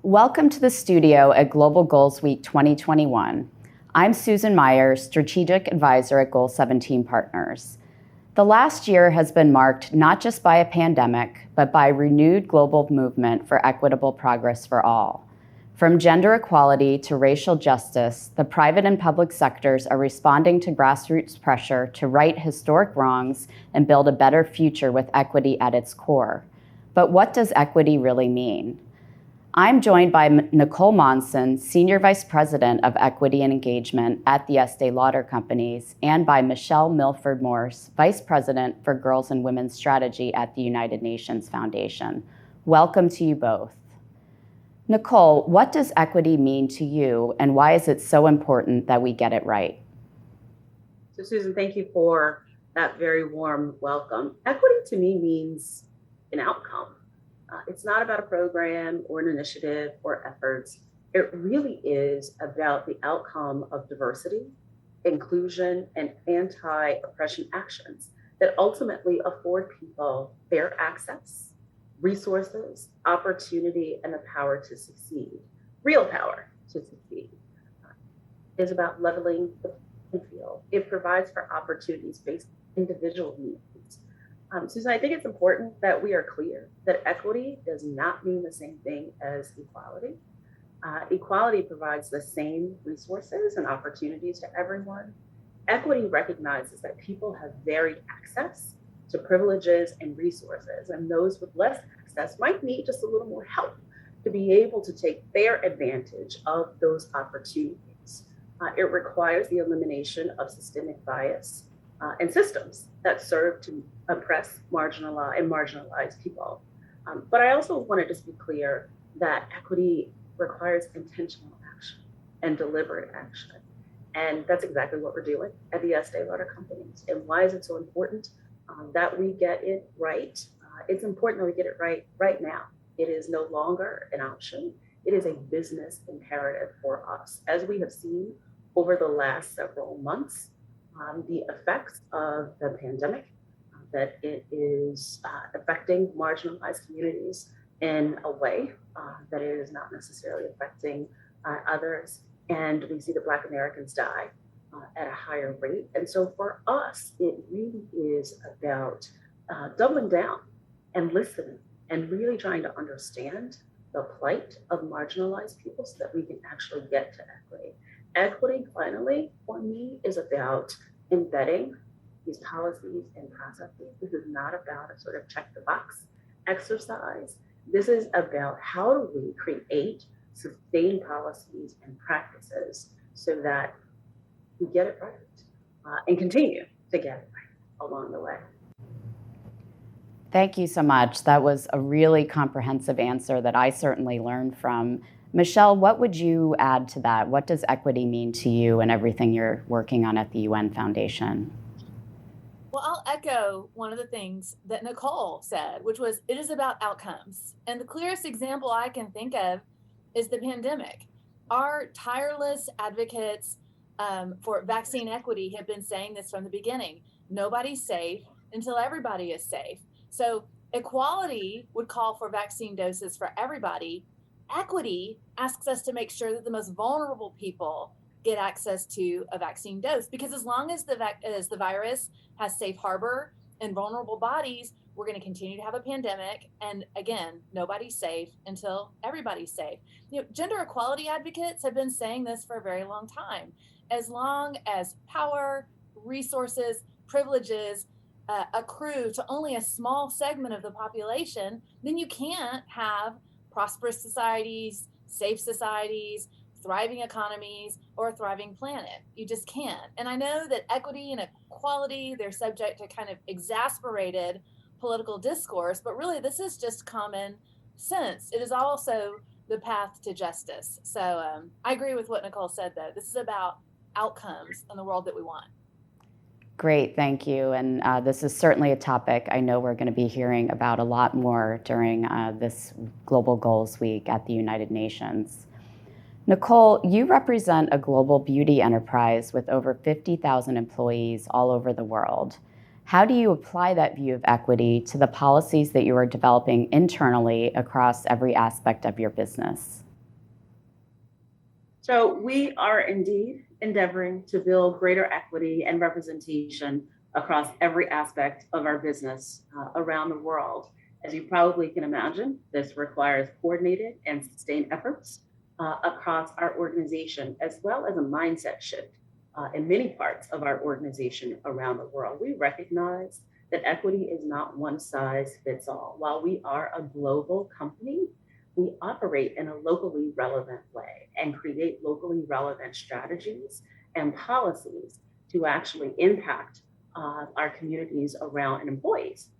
Welcome to the studio at Global Goals Week 2021. I'm Susan Meyer, Strategic Advisor at Goal 17 Partners. The last year has been marked not just by a pandemic, but by renewed global movement for equitable progress for all. From gender equality to racial justice, the private and public sectors are responding to grassroots pressure to right historic wrongs and build a better future with equity at its core. But what does equity really mean? I'm joined by Nicole Monson, Senior Vice President of Equity and Engagement at the Estée Lauder Companies, and by Michelle Milford Morse, Vice President for Girls and Women's Strategy at the United Nations Foundation. Welcome to you both. Nicole, what does equity mean to you, and why is it so important that we get it right? So Susan, thank you for that very warm welcome. Equity to me means an outcome. It's not about a program or an initiative or efforts. It really is about the outcome of diversity, inclusion, and anti-oppression actions that ultimately afford people fair access, resources, opportunity, and the power to succeed. Real power to succeed. Is about leveling the playing field. It provides for opportunities based on individual needs. Susan, I think it's important that we are clear that equity does not mean the same thing as equality. Equality provides the same resources and opportunities to everyone. Equity recognizes that people have varied access to privileges and resources, and those with less access might need just a little more help to be able to take fair advantage of those opportunities. It requires the elimination of systemic bias and systems that serve to oppress, marginalize people. But I also want to just be clear that equity requires intentional action and deliberate action. And that's exactly what we're doing at the Estée Lauder Companies. And why is it so important that we get it right? It's important that we get it right now. It is no longer an option. It is a business imperative for us. As we have seen over the last several months, the effects of the pandemic, that it is affecting marginalized communities in a way that it is not necessarily affecting others. And we see the Black Americans die at a higher rate. And so for us, it really is about doubling down and listening and really trying to understand the plight of marginalized people so that we can actually get to equity. Equity, finally, for me, is about embedding these policies and processes. This is not about a sort of check the box exercise. This is about how do we create sustained policies and practices so that we get it right and continue to get it right along the way. Thank you so much. That was a really comprehensive answer that I certainly learned from. Michelle, what would you add to that? What does equity mean to you and everything you're working on at the UN Foundation? Well, I'll echo one of the things that Nicole said, which was it is about outcomes. And the clearest example I can think of is the pandemic. Our tireless advocates for vaccine equity have been saying this from the beginning. Nobody's safe until everybody is safe. So equality would call for vaccine doses for everybody. Equity asks us to make sure that the most vulnerable people get access to a vaccine dose, because as long as the virus has safe harbor in vulnerable bodies, we're going to continue to have a pandemic. And again, nobody's safe until everybody's safe. Gender equality advocates have been saying this for a very long time. As long as power, resources, privileges accrue to only a small segment of the population, then you can't have prosperous societies, safe societies, thriving economies, or a thriving planet. You just can't. And I know that equity and equality, they're subject to kind of exasperated political discourse, but really this is just common sense. It is also the path to justice. So I agree with what Nicole said, though. This is about outcomes in the world that we want. Great, thank you. And this is certainly a topic I know we're going to be hearing about a lot more during this Global Goals Week at the United Nations. Nicole, you represent a global beauty enterprise with over 50,000 employees all over the world. How do you apply that view of equity to the policies that you are developing internally across every aspect of your business? So we are indeed endeavoring to build greater equity and representation across every aspect of our business around the world. As you probably can imagine, this requires coordinated and sustained efforts across our organization, as well as a mindset shift in many parts of our organization around the world. We recognize that equity is not one size fits all. While we are a global company, we operate in a locally relevant way and create locally relevant strategies and policies to actually impact our communities around and employees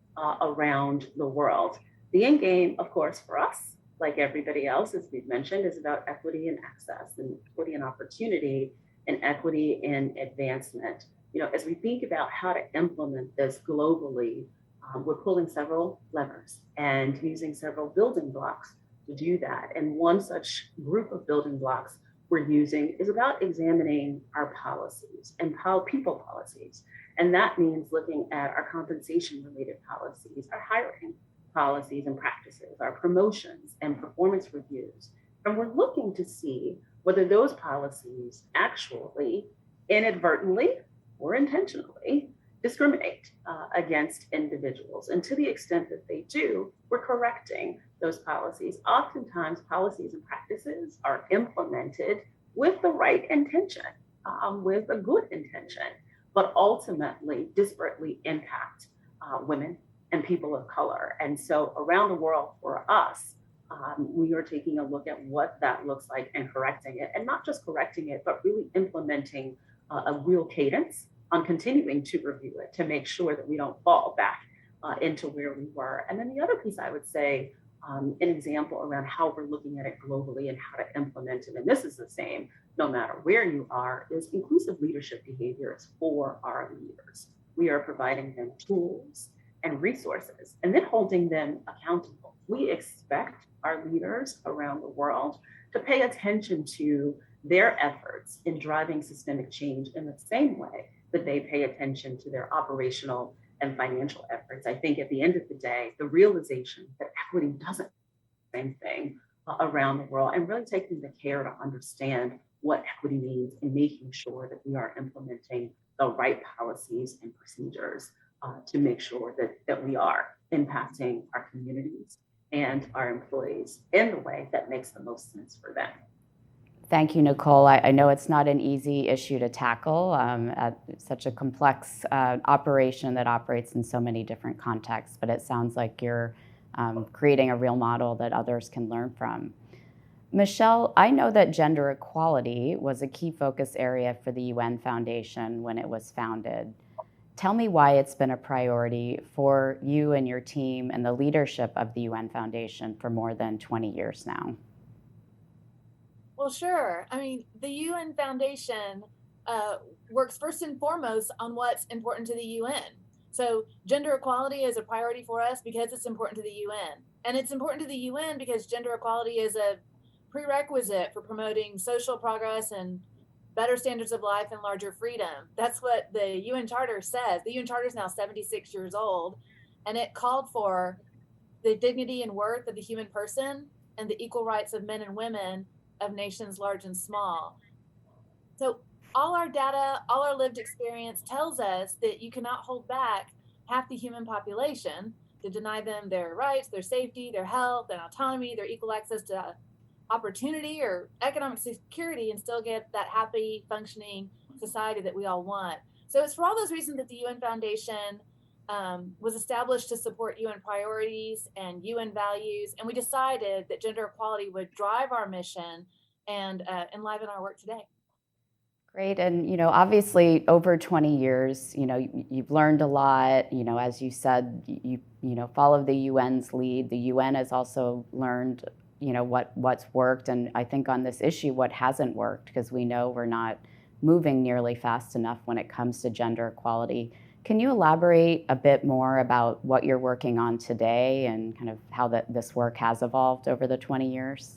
around the world. The end game, of course, for us, like everybody else, as we've mentioned, is about equity and access and equity and opportunity and equity and advancement. You know, as we think about how to implement this globally, we're pulling several levers and using several building blocks to do that. And one such group of building blocks we're using is about examining our policies and how people policies. And that means looking at our compensation related policies, our hiring policies and practices, our promotions and performance reviews. And we're looking to see whether those policies actually inadvertently or intentionally discriminate against individuals. And to the extent that they do, we're correcting those policies. Oftentimes, policies and practices are implemented with the right intention, with a good intention, but ultimately disparately impact women and people of color. And so around the world for us, we are taking a look at what that looks like and correcting it, and not just correcting it, but really implementing a real cadence on continuing to review it to make sure that we don't fall back into where we were. And then the other piece I would say, an example around how we're looking at it globally and how to implement it, and this is the same no matter where you are, is inclusive leadership behaviors for our leaders. We are providing them tools and resources and then holding them accountable. We expect our leaders around the world to pay attention to their efforts in driving systemic change in the same way that they pay attention to their operational and financial efforts. I think at the end of the day, the realization that equity doesn't do the same thing around the world, and really taking the care to understand what equity means and making sure that we are implementing the right policies and procedures to make sure that we are impacting our communities and our employees in the way that makes the most sense for them. Thank you, Nicole. I know it's not an easy issue to tackle at such a complex operation that operates in so many different contexts, but it sounds like you're creating a real model that others can learn from. Michelle, I know that gender equality was a key focus area for the UN Foundation when it was founded. Tell me why it's been a priority for you and your team and the leadership of the UN Foundation for more than 20 years now. Well, sure. I mean, the UN Foundation works first and foremost on what's important to the UN. So gender equality is a priority for us because it's important to the UN. And it's important to the UN because gender equality is a prerequisite for promoting social progress and better standards of life and larger freedom. That's what the UN Charter says. The UN Charter is now 76 years old, and it called for the dignity and worth of the human person and the equal rights of men and women of nations large and small. So all our data, all our lived experience tells us that you cannot hold back half the human population to deny them their rights, their safety, their health, their autonomy, their equal access to opportunity or economic security, and still get that happy, functioning society that we all want. So it's for all those reasons that the UN Foundation was established to support UN priorities and UN values, and we decided that gender equality would drive our mission and enliven our work today. Great, and obviously over 20 years, you've learned a lot. As you said, you followed the UN's lead. The UN has also learned, what's worked, and I think on this issue, what hasn't worked, because we know we're not moving nearly fast enough when it comes to gender equality. Can you elaborate a bit more about what you're working on today and kind of how this work has evolved over the 20 years?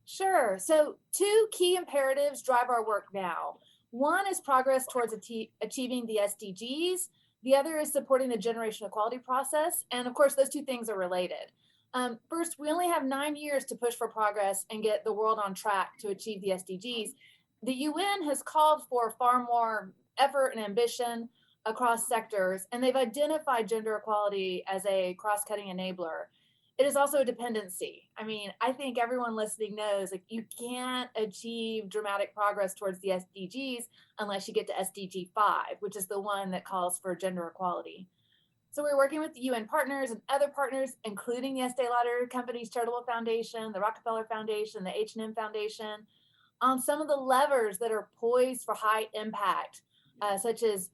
Sure. So 2 key imperatives drive our work now. One is progress towards achieving the SDGs. The other is supporting the generational equality process. And of course, those 2 things are related. First, we only have 9 years to push for progress and get the world on track to achieve the SDGs. The UN has called for far more effort and ambition across sectors, and they've identified gender equality as a cross-cutting enabler. It is also a dependency. I mean, I think everyone listening knows, like, you can't achieve dramatic progress towards the SDGs unless you get to SDG 5, which is the one that calls for gender equality. So we're working with the UN partners and other partners, including the Estée Lauder Companies Charitable Foundation, the Rockefeller Foundation, the H&M Foundation, on some of the levers that are poised for high impact, such as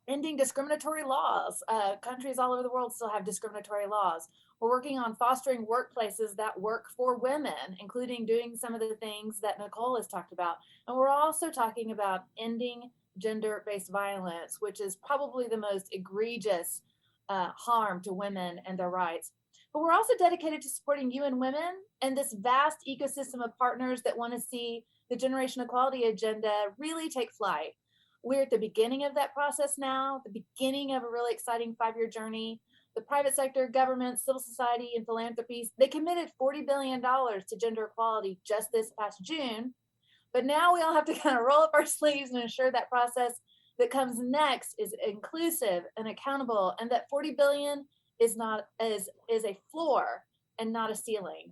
ending discriminatory laws. Countries all over the world still have discriminatory laws. We're working on fostering workplaces that work for women, including doing some of the things that Nicole has talked about. And we're also talking about ending gender-based violence, which is probably the most egregious harm to women and their rights. But we're also dedicated to supporting UN Women and this vast ecosystem of partners that want to see the generation equality agenda really take flight. We're at the beginning of that process now, the beginning of a really exciting 5-year journey. The private sector, government, civil society, and philanthropies, they committed $40 billion to gender equality just this past June. But now we all have to kind of roll up our sleeves and ensure that process that comes next is inclusive and accountable, and that 40 billion is a floor and not a ceiling.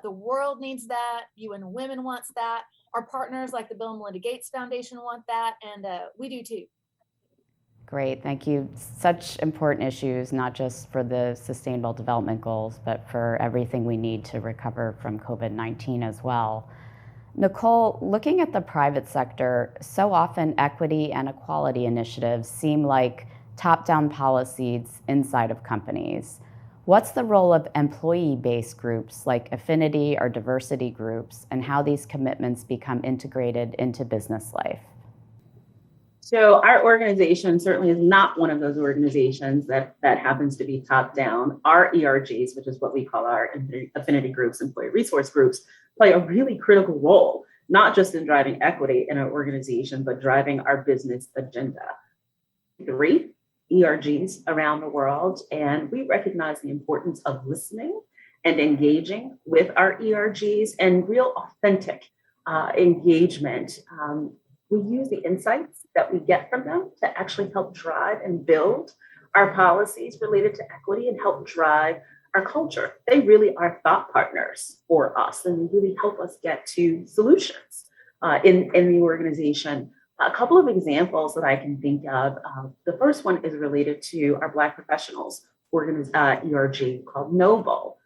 The world needs that. UN Women wants that. Our partners like the Bill and Melinda Gates Foundation want that, and we do too. Great, thank you. Such important issues, not just for the Sustainable Development Goals, but for everything we need to recover from COVID-19 as well. Nicole, looking at the private sector, so often equity and equality initiatives seem like top-down policies inside of companies. What's the role of employee-based groups like affinity or diversity groups, and how these commitments become integrated into business life? So our organization certainly is not one of those organizations that happens to be top-down. Our ERGs, which is what we call our affinity groups, employee resource groups, play a really critical role, not just in driving equity in our organization, but driving our business agenda. 3 ERGs around the world, and we recognize the importance of listening and engaging with our ERGs and real authentic engagement. We use the insights that we get from them to actually help drive and build our policies related to equity and help drive our culture. They really are thought partners for us, and they really help us get to solutions in the organization. A couple of examples that I can think of. The first one is related to our Black professionals ERG called Noble.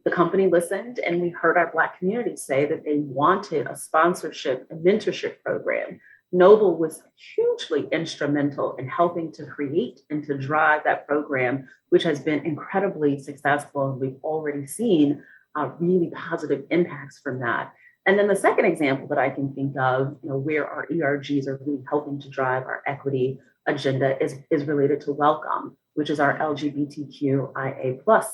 The company listened, and we heard our Black community say that they wanted a sponsorship and mentorship program. Noble was hugely instrumental in helping to create and to drive that program, which has been incredibly successful. And we've already seen really positive impacts from that. And then the second example that I can think of, where our ERGs are really helping to drive our equity agenda is related to Welcome, which is our LGBTQIA+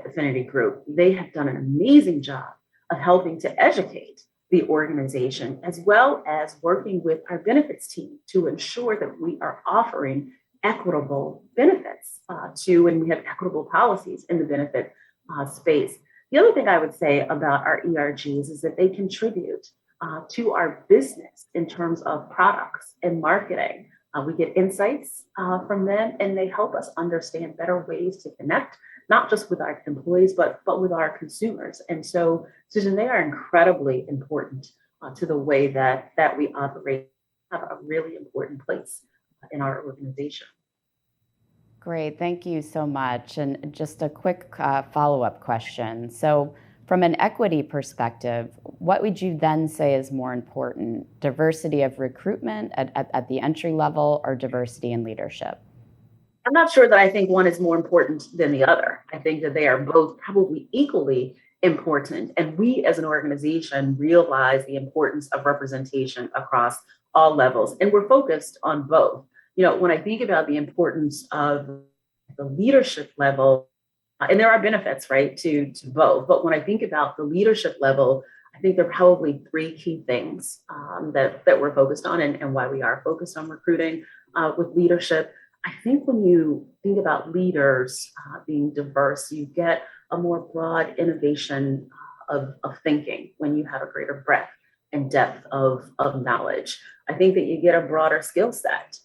affinity group. They have done an amazing job of helping to educate the organization, as well as working with our benefits team to ensure that we are offering equitable benefits and we have equitable policies in the benefit space. The other thing I would say about our ERGs is that they contribute to our business in terms of products and marketing. We get insights from them, and they help us understand better ways to connect, not just with our employees, but with our consumers. And so, Susan, they are incredibly important to the way that we operate, have a really important place in our organization. Great, thank you so much. And just a quick follow-up question. So from an equity perspective, what would you then say is more important, diversity of recruitment at the entry level or diversity in leadership? I'm not sure that I think one is more important than the other. I think that they are both probably equally important. And we as an organization realize the importance of representation across all levels. And we're focused on both. When I think about the importance of the leadership level, and there are benefits, right, to both. But when I think about the leadership level, I think there are probably 3 key things that we're focused on and why we are focused on recruiting with leadership. I think when you think about leaders being diverse, you get a more broad innovation of thinking when you have a greater breadth and depth of knowledge. I think that you get a broader skill set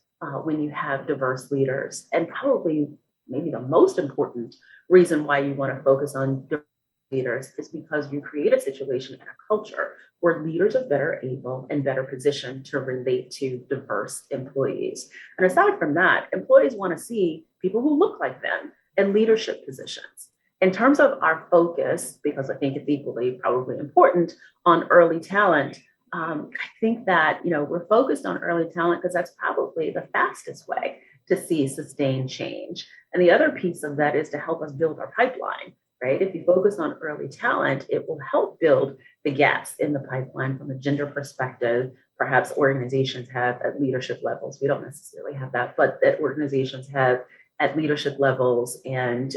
when you have diverse leaders. And probably maybe the most important reason why you want to focus on diverse leaders is because you create a situation and a culture where leaders are better able and better positioned to relate to diverse employees. And aside from that, employees want to see people who look like them in leadership positions. In terms of our focus, because I think it's equally probably important on early talent, I think that we're focused on early talent because that's probably the fastest way to see sustained change. And the other piece of that is to help us build our pipeline, right? If you focus on early talent, it will help build the gaps in the pipeline from a gender perspective. Perhaps organizations have at leadership levels. We don't necessarily have that, but that organizations have at leadership levels and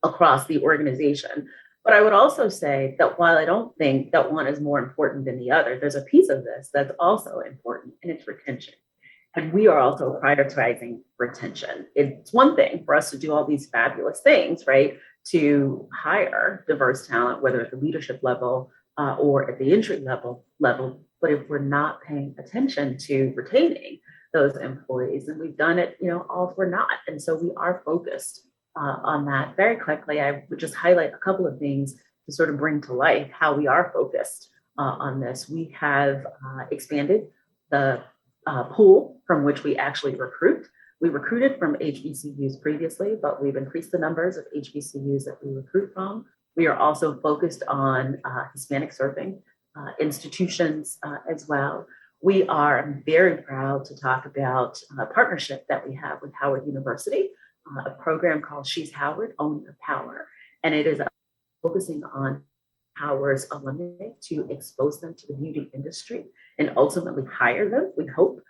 across the organization. But I would also say that while I don't think that one is more important than the other, there's a piece of this that's also important, and it's retention. And we are also prioritizing retention. It's one thing for us to do all these fabulous things, right? To hire diverse talent, whether at the leadership level or at the entry level. But if we're not paying attention to retaining those employees, then we've done it, all for naught. And so we are focused on that. Very quickly, I would just highlight a couple of things to sort of bring to life how we are focused on this. We have expanded the pool from which we actually recruit. We recruited from HBCUs previously, but we've increased the numbers of HBCUs that we recruit from. We are also focused on Hispanic serving institutions as well. We are very proud to talk about a partnership that we have with Howard University, a program called She's Howard, Own Your Power. And it is focusing on Howard's alumni to expose them to the beauty industry and ultimately hire them, we hope,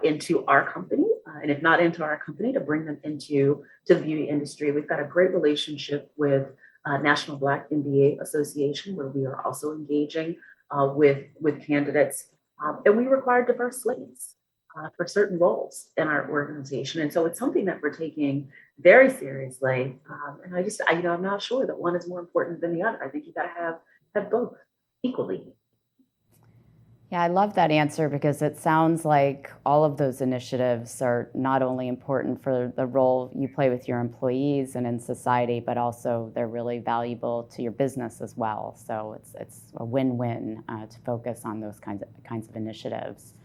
into our company. And if not into our company, to bring them into the beauty industry. We've got a great relationship with National Black MBA Association, where we are also engaging with candidates. And we require diverse slates for certain roles in our organization. And so it's something that we're taking very seriously. And I'm not sure that one is more important than the other. I think you got to have both equally. Yeah, I love that answer because it sounds like all of those initiatives are not only important for the role you play with your employees and in society, but also they're really valuable to your business as well. So it's a win-win to focus on those kinds of initiatives.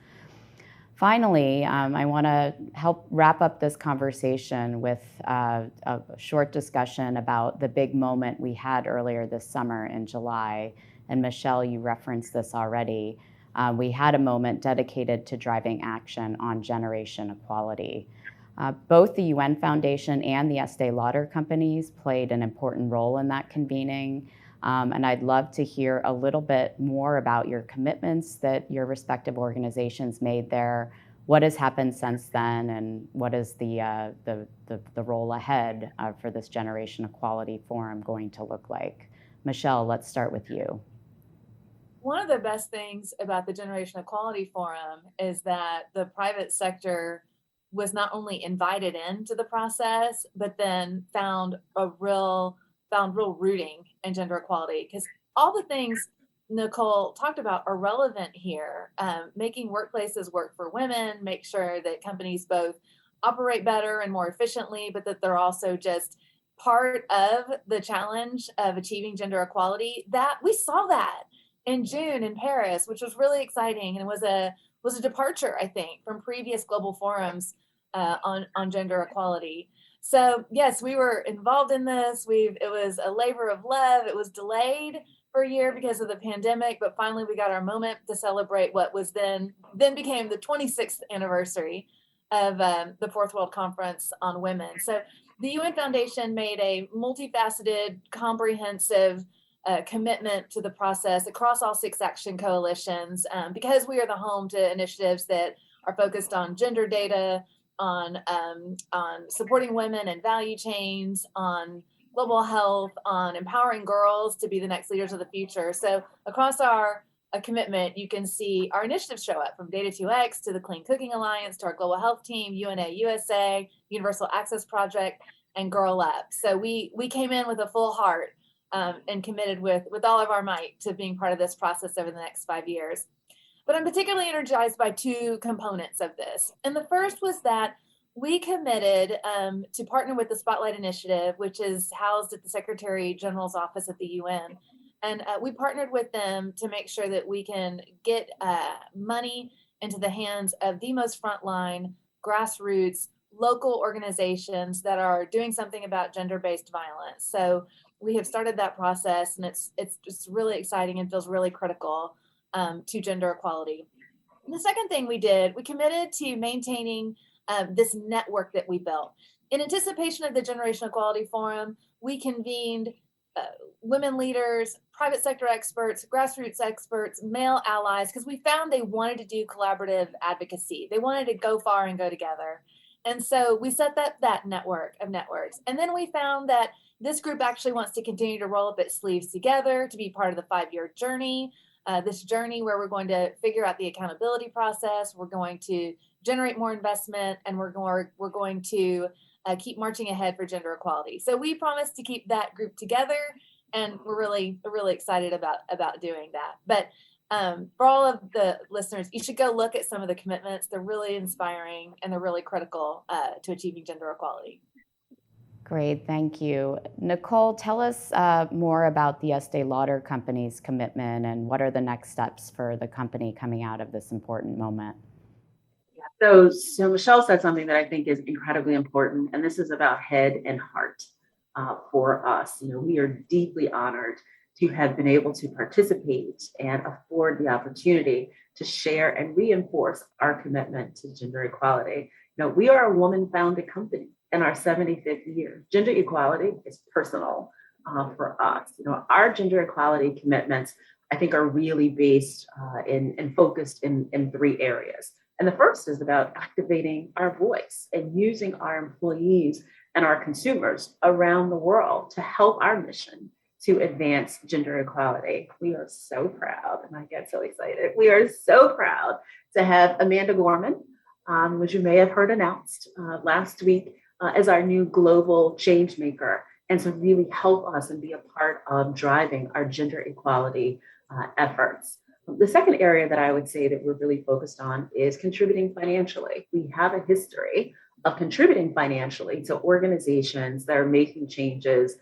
Finally, I want to help wrap up this conversation with a short discussion about the big moment we had earlier this summer in July. And Michelle, you referenced this already. We had a moment dedicated to driving action on generation equality. Both the UN Foundation and the Estée Lauder Companies played an important role in that convening. And I'd love to hear a little bit more about your commitments that your respective organizations made there. What has happened since then, and what is the role ahead for this Generation Equality Forum going to look like? Michelle, let's start with you. One of the best things about the Generation Equality Forum is that the private sector was not only invited into the process, but then found real rooting in gender equality, because all the things Nicole talked about are relevant here. Making workplaces work for women, make sure that companies both operate better and more efficiently, but that they're also just part of the challenge of achieving gender equality. That we saw that in June in Paris, which was really exciting, and was a departure, I think, from previous global forums on gender equality. So yes, we were involved in this. It was a labor of love. It was delayed for a year because of the pandemic, but finally we got our moment to celebrate what was then became the 26th anniversary of the Fourth World Conference on Women. So the UN Foundation made a multifaceted, comprehensive commitment to the process across all 6 action coalitions, because we are the home to initiatives that are focused on gender data, on supporting women and value chains, on global health, on empowering girls to be the next leaders of the future. So across our a commitment, you can see our initiatives show up, from Data 2X to the Clean Cooking Alliance to our Global Health Team, UNA USA, Universal Access Project, and Girl Up. So we came in with a full heart and committed with all of our might to being part of this process over the next 5 years. But I'm particularly energized by two components of this. And the first was that we committed to partner with the Spotlight Initiative, which is housed at the Secretary General's office at the UN. And we partnered with them to make sure that we can get money into the hands of the most frontline, grassroots, local organizations that are doing something about gender-based violence. So we have started that process, and it's just really exciting and feels really critical to gender equality. And the second thing we did, we committed to maintaining this network that we built. In anticipation of the Generational Equality Forum, we convened women leaders, private sector experts, grassroots experts, male allies, because we found they wanted to do collaborative advocacy. They wanted to go far and go together. And so we set that network of networks. And then we found that this group actually wants to continue to roll up its sleeves together to be part of the 5-year journey, this journey where we're going to figure out the accountability process. We're going to generate more investment, and we're going to keep marching ahead for gender equality. So we promise to keep that group together, and we're really excited about doing that. But for all of the listeners, you should go look at some of the commitments. They're really inspiring, and they're really critical to achieving gender equality. Great, thank you. Nicole, tell us more about the Estée Lauder Companies commitment, and what are the next steps for the company coming out of this important moment? So Michelle said something that I think is incredibly important, and this is about head and heart for us. We are deeply honored to have been able to participate and afford the opportunity to share and reinforce our commitment to gender equality. We are a woman-founded company in our 75th year. Gender equality is personal for us. Our gender equality commitments, I think, are really based and focused in 3 areas. And the first is about activating our voice and using our employees and our consumers around the world to help our mission to advance gender equality. We are so proud, and I get so excited. We are so proud to have Amanda Gorman, which you may have heard announced last week as our new global change maker, and to really help us and be a part of driving our gender equality efforts. The second area that I would say that we're really focused on is contributing financially. We have a history of contributing financially to organizations that are making changes,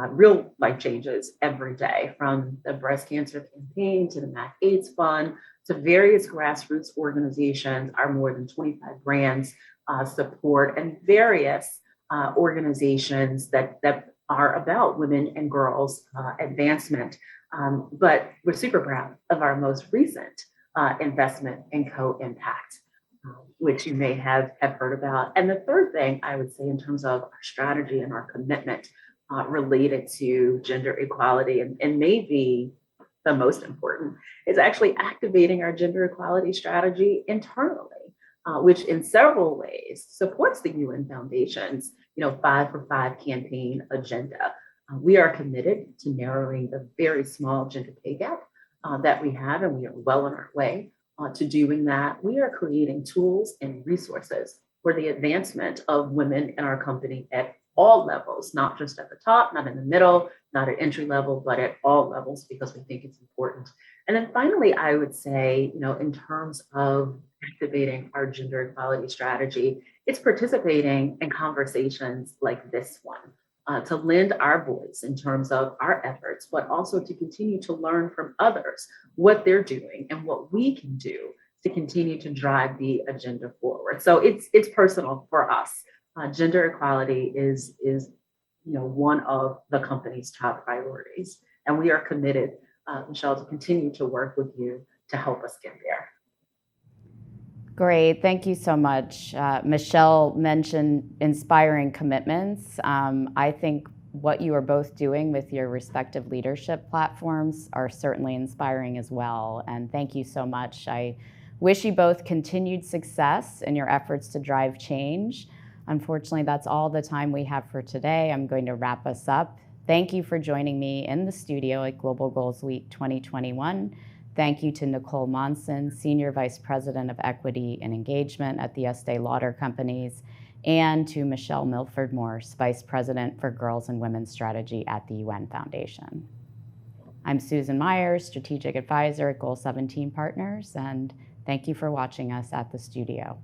real life changes every day, from the breast cancer campaign to the MAC AIDS Fund to various grassroots organizations. Our more than 25 brands support, and various organizations that are about women and girls advancement. But we're super proud of our most recent investment in Co-Impact, which you may have heard about. And the third thing I would say in terms of our strategy and our commitment related to gender equality, and maybe the most important, is actually activating our gender equality strategy internally, which in several ways supports the UN Foundation's 5 for 5 campaign agenda. We are committed to narrowing the very small gender pay gap that we have, and we are well on our way to doing that. We are creating tools and resources for the advancement of women in our company at all levels, not just at the top, not in the middle, not at entry level, but at all levels, because we think it's important. And then finally, I would say, in terms of activating our gender equality strategy, it's participating in conversations like this one. To lend our voice in terms of our efforts, but also to continue to learn from others what they're doing and what we can do to continue to drive the agenda forward. So it's personal for us. Gender equality is one of the company's top priorities, and we are committed, Michelle, to continue to work with you to help us get there. Great, thank you so much. Michelle mentioned inspiring commitments. I think what you are both doing with your respective leadership platforms are certainly inspiring as well. And thank you so much. I wish you both continued success in your efforts to drive change. Unfortunately, that's all the time we have for today. I'm going to wrap us up. Thank you for joining me in the studio at Global Goals Week 2021. Thank you to Nicole Monson, Senior Vice President of Equity and Engagement at the Estée Lauder Companies, and to Michelle Milford Morse, Vice President for Girls and Women's Strategy at the UN Foundation. I'm Susan Myers, Strategic Advisor at Goal 17 Partners, and thank you for watching us at the studio.